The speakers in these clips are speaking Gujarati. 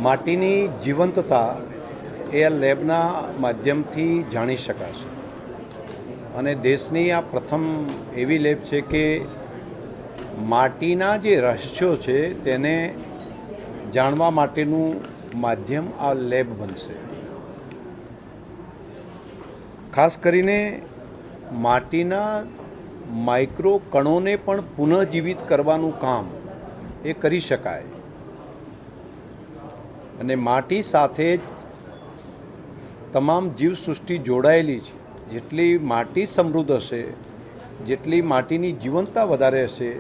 માટીની જીવંતતા એ આ લેબના માધ્યમથી જાણી શકાશે અને દેશની આ પ્રથમ એવી લેબ છે કે માટીના જે રહસ્યો છે તેને જાણવા માટેનું માધ્યમ આ લેબ બનશે. ખાસ કરીને માટીના માઇક્રો કણોને પણ પુનઃજીવિત કરવાનું કામ એ કરી શકાય અને માટી સાથે જ તમામ જીવસૃષ્ટિ જોડાયેલી છે. જેટલી માટી સમૃદ્ધ હશે, જેટલી માટીની જીવંતતા વધારે હશે,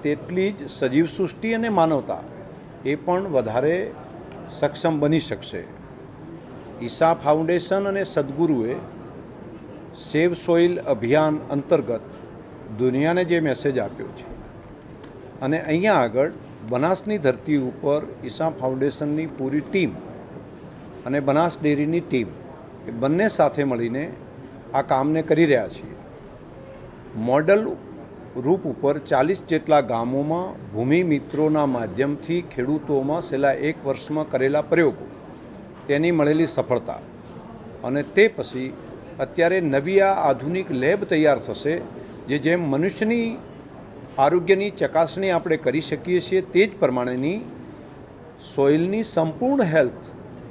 તેટલી જ સજીવ સૃષ્ટિ અને માનવતા એ પણ વધારે સક્ષમ બની શકશે. ઈશા ફાઉન્ડેશન અને સદગુરુએ સેવ સોઇલ અભિયાન અંતર્ગત દુનિયાને જે મેસેજ આપ્યો છે અને અહીંયા આગળ બનાસની ધરતી ઉપર ઈશા ફાઉન્ડેશનની પૂરી ટીમ અને બનાસ ડેરીની ટીમ એ બંને સાથે મળીને આ કામને કરી રહ્યા છીએ. મોડલ રૂપ ઉપર 40 જેટલા ગામોમાં ભૂમિ મિત્રોના માધ્યમથી ખેડૂતોમાં છેલ્લા 1 વર્ષમાં કરેલા પ્રયોગો, તેની મળેલી સફળતા અને તે પછી અત્યારે નવી આ આધુનિક લેબ તૈયાર થશે જેમ મનુષ્યની આરોગ્યની ચકાસણી આપણે કરી શકીએ છીએ તે જ પ્રમાણેની સોઇલની સંપૂર્ણ હેલ્થ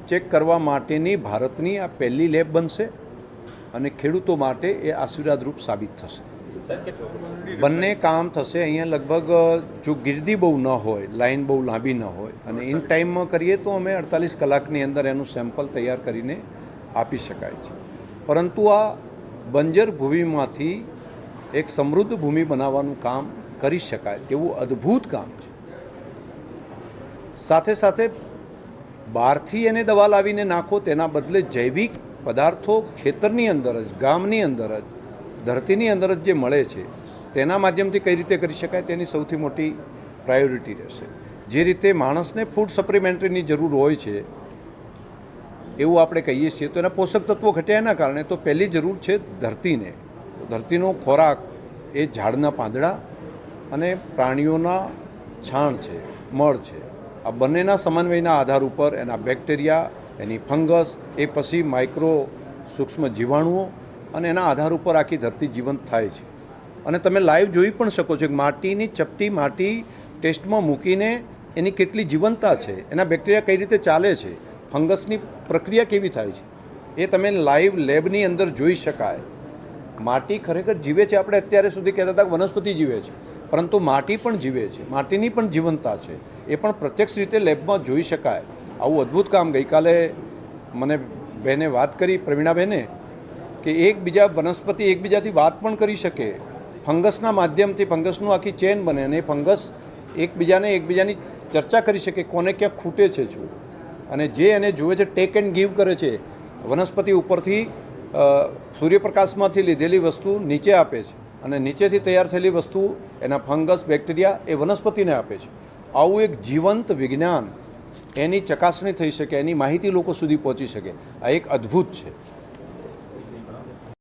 ચેક કરવા માટેની ભારતની આ પહેલી લેબ બનશે અને ખેડૂતો માટે એ આશીર્વાદરૂપ સાબિત થશે. બંને કામ થશે. અહીંયા લગભગ જો ગીર્દી બહુ ન હોય, લાઈન બહુ લાંબી ન હોય અને ઇન ટાઈમમાં કરીએ તો અમે 48 કલાકની અંદર એનું સેમ્પલ તૈયાર કરીને આપી શકાય છે. પરંતુ આ બંજર ભૂમિમાંથી એક સમૃદ્ધ ભૂમિ બનાવવાનું કામ કરી શકાય તેવું અદ્ભુત કામ છે. સાથે સાથે બહારથી એને દવા લાવીને નાખો તેના બદલે જૈવિક પદાર્થો ખેતરની અંદર જ, ગામની અંદર જ, ધરતીની અંદર જ જે મળે છે તેના માધ્યમથી કઈ રીતે કરી શકાય તેની સૌથી મોટી પ્રાયોરિટી રહેશે. જે રીતે માણસને ફૂડ સપ્લિમેન્ટરીની જરૂર હોય છે એવું આપણે કહીએ છીએ તો એના પોષક તત્વો ઘટ્યા એના કારણે તો પહેલી જરૂર છે ધરતીને. તો ધરતીનો ખોરાક એ ઝાડના પાંદડા અને પ્રાણીઓના છાણ છે, મળ છે. આ બંનેના સમન્વયના આધાર ઉપર એના બેક્ટેરિયા, એની ફંગસ, એ પછી માઇક્રો સૂક્ષ્મ જીવાણુઓ અને એના આધાર ઉપર આખી ધરતી જીવંત થાય છે. અને તમે લાઈવ જોઈ પણ શકો છો કે માટીની ચપટી માટી ટેસ્ટમાં મૂકીને એની કેટલી જીવંતતા છે, એના બેક્ટેરિયા કઈ રીતે ચાલે છે, ફંગસની પ્રક્રિયા કેવી થાય છે, એ તમે લાઈવ લેબની અંદર જોઈ શકાય. માટી ખરેખર જીવે છે. આપણે અત્યારે સુધી કહેતા હતા કે વનસ્પતિ જીવે છે, પરંતુ માટી પણ જીવે છે. માટીની પણ જીવંતતા છે, એ પણ પ્રત્યક્ષ રીતે લેબમાં જોઈ શકાય. આવું અદ્ભુત કામ ગઈકાલે મને બહેને વાત કરી, પ્રવીણાબેને, કે એકબીજા વનસ્પતિ એકબીજાથી વાત પણ કરી શકે. ફંગસના માધ્યમથી ફંગસનું આખી ચેન બને અને ફંગસ એકબીજાની ચર્ચા કરી શકે, કોને ક્યાં ખૂટે છે શું. અને જે એને જુએ છે ટેક એન્ડ ગીવ કરે છે. વનસ્પતિ ઉપરથી સૂર્યપ્રકાશમાંથી લીધેલી વસ્તુ નીચે આપે છે અને નીચેથી તૈયાર થયેલી વસ્તુ એના ફંગસ, બેક્ટેરિયા એ વનસ્પતિને આપે છે. આવું એક જીવંત વિજ્ઞાન, એની ચકાસણી થઈ શકે, એની માહિતી લોકો સુધી પહોંચી શકે. આ એક અદ્ભુત છે.